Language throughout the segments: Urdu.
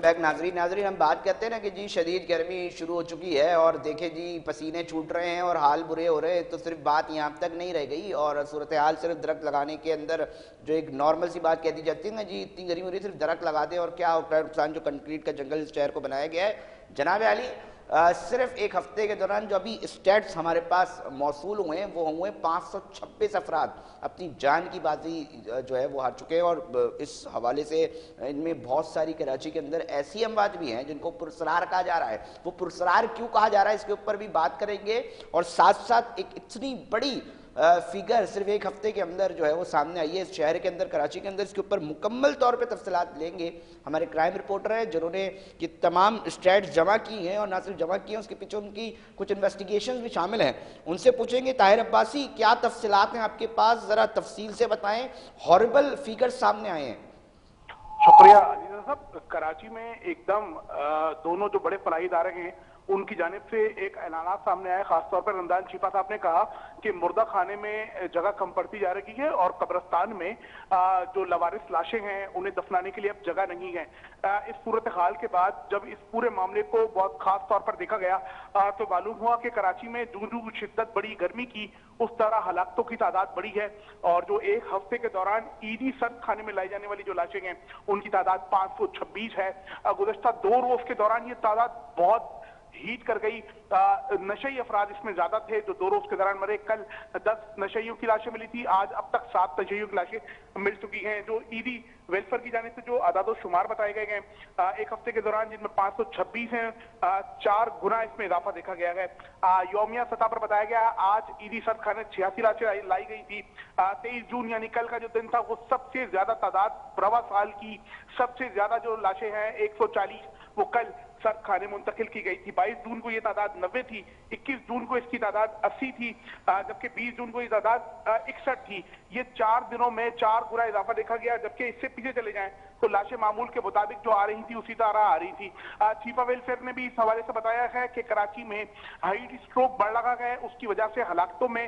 بیک ناظرین ہم بات کرتے ہیں نا کہ جی شدید گرمی شروع ہو چکی ہے اور دیکھیں جی پسینے چھوٹ رہے ہیں اور حال برے ہو رہے ہیں، تو صرف بات یہاں تک نہیں رہ گئی اور صورتحال صرف درخت لگانے کے اندر جو ایک نارمل سی بات کہہ دی جاتی ہے نا جی اتنی گرمی ہو رہی ہے صرف درخت لگا دیں اور کیا ہوتا ہے نقصان جو کنکریٹ کا جنگل اس شہر کو بنایا گیا ہے۔ جناب علی صرف ایک ہفتے کے دوران جو ابھی اسٹیٹس ہمارے پاس موصول ہوئے ہیں وہ ہوئے 526 افراد اپنی جان کی بازی جو ہے وہ ہار چکے ہیں، اور اس حوالے سے ان میں بہت ساری کراچی کے اندر ایسی اموات بھی ہیں جن کو پرسرار کہا جا رہا ہے۔ وہ پرسرار کیوں کہا جا رہا ہے اس کے اوپر بھی بات کریں گے، اور ساتھ ساتھ ایک اتنی بڑی فگر صرف ایک ہفتے کے اندر جو ہے وہ سامنے آئی ہے اس شہر کے اندر کراچی کے اندر، اس کے اوپر مکمل طور پہ تفصیلات لیں گے۔ ہمارے کرائم رپورٹر ہیں جنہوں نے یہ تمام اسٹیٹس جمع کی ہیں، اور نہ صرف جمع کی ہیں اس کے پیچھے ان کی کچھ انویسٹیگیشنز بھی شامل ہیں، ان سے پوچھیں گے۔ طاہر عباسی کیا تفصیلات ہیں آپ کے پاس، ذرا تفصیل سے بتائیں، ہاربل فگر سامنے آئے ہیں۔ شکریہ عزیزہ صاحب۔ کراچی میں ایک دم دونوں جو بڑے فلاحی ادارے ہیں ان کی جانب سے ایک اعلانات سامنے آئے، خاص طور پر رمضان چیپا صاحب نے کہا کہ مردہ خانے میں جگہ کم پڑتی جا رہی ہے اور قبرستان میں جو لوارث لاشیں ہیں انہیں دفنانے کے لیے اب جگہ نہیں ہے۔ اس صورتحال کے بعد جب اس پورے معاملے کو بہت خاص طور پر دیکھا گیا تو معلوم ہوا کہ کراچی میں جو شدت بڑی گرمی کی اس طرح ہلاکتوں کی تعداد بڑی ہے، اور جو ایک ہفتے کے دوران عیدی سرد خانے میں لائی جانے والی جو لاشیں ہیں ان کی تعداد 526 ہے۔ گزشتہ 2 روز کے دوران یہ تعداد بہت ہیٹ کر گئی۔ نشئی افراد اس میں زیادہ تھے جو 2 روز کے دوران مرے۔ کل 10 نشئیوں کی لاشیں ملی تھی، آج اب تک 7 نشئیوں کی لاشیں مل چکی ہیں۔ جو عیدی ویلفیئر کی جانب سے جو اعداد و شمار بتائے گئے ہیں ایک ہفتے کے دوران جن میں 526 ہیں، 4 گنا اس میں اضافہ دیکھا گیا ہے۔ یومیہ سطح پر بتایا گیا ہے آج عیدی سرد خانے 86 لاشیں لائی گئی تھی۔ 23 جون یعنی کل کا جو دن تھا وہ سب سے زیادہ تعداد رواں سال کی سب سے زیادہ جو لاشیں ہیں 140 وہ کل سرد خانے منتقل کی گئی تھی۔ 22 جون کو یہ تعداد 90 تھی، 21 جون کو اس کی تعداد 80 تھی، جبکہ 20 جون کو یہ تعداد 61 تھی۔ یہ 4 دنوں میں 4 گنا اضافہ دیکھا گیا، جبکہ اس سے پیچھے چلے جائیں تو لاشیں معمول کے مطابق جو آ رہی تھی اسی طرح آ رہی تھی۔ چیفا ویلفیئر نے بھی اس حوالے سے بتایا ہے کہ کراچی میں ہیٹ اسٹروک بڑھ رہا ہے، اس کی وجہ سے ہلاکتوں میں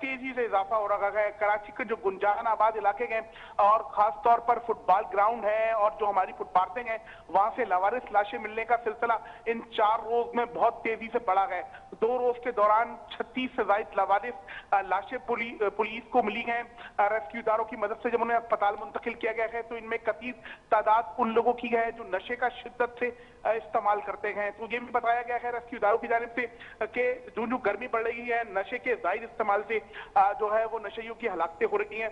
تیزی سے اضافہ ہو رہا ہے۔ کراچی کے جو گنجان آباد علاقے ہیں اور خاص طور پر فٹ بال گراؤنڈ ہے اور جو ہماری فٹ پاتھیں ہیں وہاں سے لاوارث لاشیں ملنے کا سلسلہ ان 4 روز میں بہت تیزی سے بڑھا ہے۔ 2 روز کے دوران 36 سے زائد لاوارث لاشیں پولیس کو ملی ہیں ریسکیو اداروں کی مدد سے جب انہیں اسپتال منتقل کیا گیا ہے، تو ان میں کثیر تعداد ان لوگوں کی ہے جو نشے کا شدت سے استعمال کرتے ہیں۔ تو یہ بھی بتایا گیا ہے ریسکیو اداروں کی جانب سے کہ جو گرمی بڑھ رہی ہے نشے کے زائد استعمال سے جو ہے وہ نشیوں کی ہلاکتیں ہو رہی ہیں۔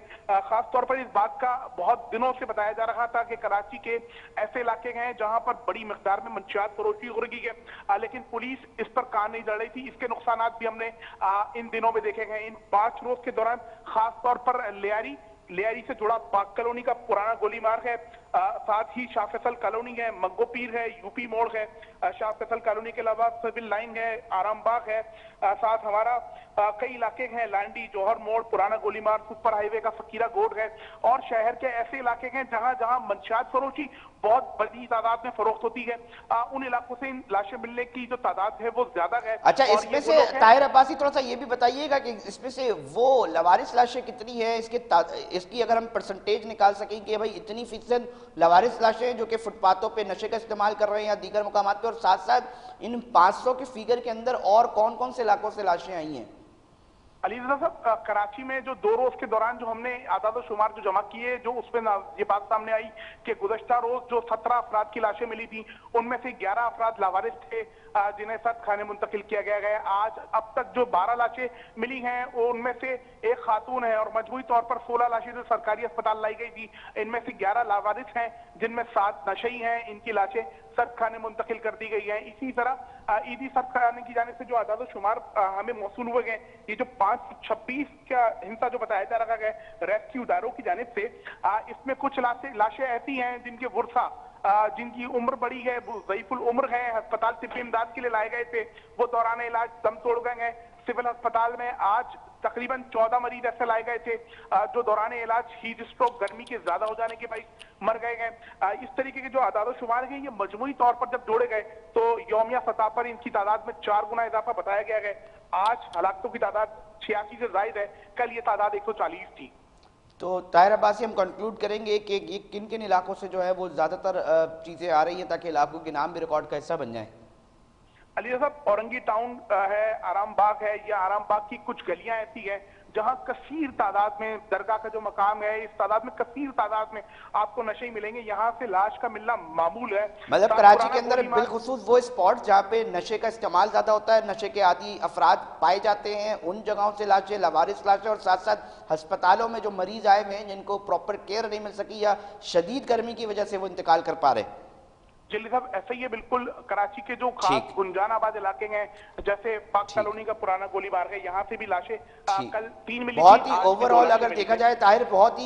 خاص طور پر اس بات کا بہت دنوں سے بتایا جا رہا تھا کہ کراچی کے ایسے علاقے ہیں جہاں پر بڑی مقدار میں منشیات فروشی ہو رہی ہے، لیکن پولیس اس پر کان نہیں ڈال رہی تھی۔ اس کے نقصانات بھی ہم نے ان دنوں میں دیکھے گئے۔ ان 5 روز کے دوران خاص طور پر لیاری سے جڑا پاک کالونی کا پرانا گولی مار ہے، ساتھ ہی شاہ فیصل کالونی ہے، منگو پیر ہے، یو پی موڑ ہے، شاہ فیصل کالونی کے علاوہ سول لائن ہے، آرام باغ ہے، ساتھ ہمارا کئی علاقے ہیں لانڈی، جوہر موڑ، پرانا گولی مار، سپر ہائی وے کا فقیرہ گوڈ ہے، اور شہر کے ایسے علاقے ہیں جہاں منشیات فروشی بہت بڑی تعداد میں فروخت ہوتی ہے۔ ان علاقوں سے لاشیں ملنے کی جو تعداد ہے وہ زیادہ ہے۔ اچھا، اس میں سے طاہر عباسی تھوڑا سا یہ بھی بتائیے گا کہ اس میں سے وہ لوارث لاشیں کتنی ہیں، اس کی اگر ہم پرسنٹیج نکال سکیں کہ بھائی اتنی فیصد لوارث لاشیں جو کہ فٹ پاتھوں پہ نشے کا استعمال کر رہے ہیں یا دیگر مقامات پہ، اور ساتھ ساتھ ان 500 کے فیگر کے اندر اور کون کون سے علاقوں سے لاشیں آئی ہیں؟ علی رضا صاحب، کراچی میں جو 2 روز کے دوران جو ہم نے اعداد و شمار جو جمع کیے جو اس میں یہ بات سامنے آئی کہ گزشتہ روز جو 17 افراد کی لاشیں ملی تھی ان میں سے 11 افراد لاوارث تھے جنہیں سرد خانے منتقل کیا گیا ہے۔ آج اب تک جو 12 لاشیں ملی ہیں ان میں سے ایک خاتون ہے، اور مجموعی طور پر 16 لاشیں جو سرکاری اسپتال لائی گئی تھی ان میں سے 11 لاوارث ہیں جن میں 7 نشئی ہیں، ان کی لاشیں سرد خانے منتقل کر دی گئی ہیں۔ اسی طرح عیدی سرد خانے کی جانب سے جو اعداد و شمار ہمیں موصول ہوئے ہیں، یہ جو 526 کا ہنسا جو بتایا جا رہا ہے ریسکیو اداروں کی جانب سے، اس میں کچھ لاشیں ایسی ہیں جن کے ورثہ جن کی عمر بڑی ہے، ضعیف العمر ہے، ہسپتال طبی امداد کے لیے لائے گئے تھے، وہ دوران علاج دم توڑ گئے ہیں۔ سول ہسپتال میں آج تقریباً 14 مریض ایسے لائے گئے تھے جو دوران علاج ہیٹ اسٹروک گرمی کے زیادہ ہو جانے کے باعث مر گئے ہیں۔ اس طریقے کے جو اعداد و شمار ہیں یہ مجموعی طور پر جب جوڑے گئے تو یومیہ سطح پر ان کی تعداد میں 4 گنا اضافہ بتایا گیا ہے۔ آج ہلاکتوں کی تعداد 86 سے زائد ہے، کل یہ تعداد 140 تھی۔ تو طاہر عباسی ہم کنکلوڈ کریں گے کہ یہ کن کن علاقوں سے جو ہے وہ زیادہ تر چیزیں آ رہی ہیں تاکہ علاقوں کے نام بھی ریکارڈ کا حصہ بن جائیں؟ علی صاحب اورنگی ٹاؤن ہے، آرام باغ ہے، یا آرام باغ کی کچھ گلیاں ایسی ہیں جہاں کثیر تعداد میں درگاہ کا جو مقام ہے اس تعداد میں کثیر تعداد میں آپ کو نشے ملیں گے، یہاں سے لاش کا ملنا معمول ہے۔ مطلب کراچی کے اندر بالخصوص وہ اسپاٹ جہاں پہ نشے کا استعمال زیادہ ہوتا ہے، نشے کے عادی افراد پائے جاتے ہیں، ان جگہوں سے لاشیں، لاوارث لاشیں، اور ساتھ ساتھ ہسپتالوں میں جو مریض آئے ہوئے ہیں جن کو پراپر کیئر نہیں مل سکی یا شدید گرمی کی وجہ سے وہ انتقال کر پا رہے ہیں۔ جلدی صاحب ایسا ہی ہے بالکل، کراچی کے جو خاص گنجان آباد علاقے ہیں جیسے پاک کالونی کا پرانا گولی بار ہے، یہاں سے بھی لاشیں کل 3 ملی، بہت ہی اوورآل اگر دیکھا جائے طاہر بہت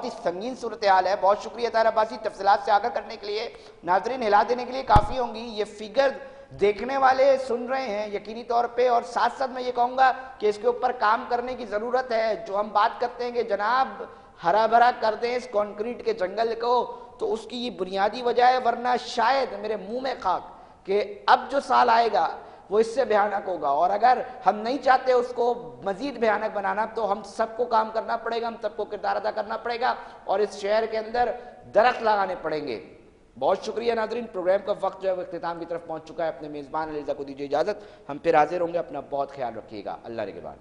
ہی سنگین صورتحال ہے۔ بہت شکریہ طاہر عباسی تفصیلات سے آگاہ کرنے کے لیے، ناظرین ہلا دینے کے لیے کافی ہوں گی یہ فگر دیکھنے والے سن رہے ہیں یقینی طور پہ، اور ساتھ ساتھ میں یہ کہوں گا کہ اس کے اوپر کام کرنے کی ضرورت ہے۔ جو ہم بات کرتے ہیں کہ جناب ہرا بھرا کر دیں اس کانکریٹ کے جنگل کو، تو اس کی یہ بنیادی وجہ ہے، ورنہ شاید میرے منہ میں خاک کہ اب جو سال آئے گا وہ اس سے بھیانک ہوگا، اور اگر ہم نہیں چاہتے اس کو مزید بھیانک بنانا تو ہم سب کو کام کرنا پڑے گا، ہم سب کو کردار ادا کرنا پڑے گا، اور اس شہر کے اندر درخت لگانے پڑیں گے۔ بہت شکریہ ناظرین، پروگرام کا وقت جو ہے وہ اختتام کی طرف پہنچ چکا ہے۔ اپنے میزبان علیزہ کو دیجیے اجازت، ہم پھر حاضر ہوں گے، اپنا بہت خیال رکھیے گا، اللہ نگہبان۔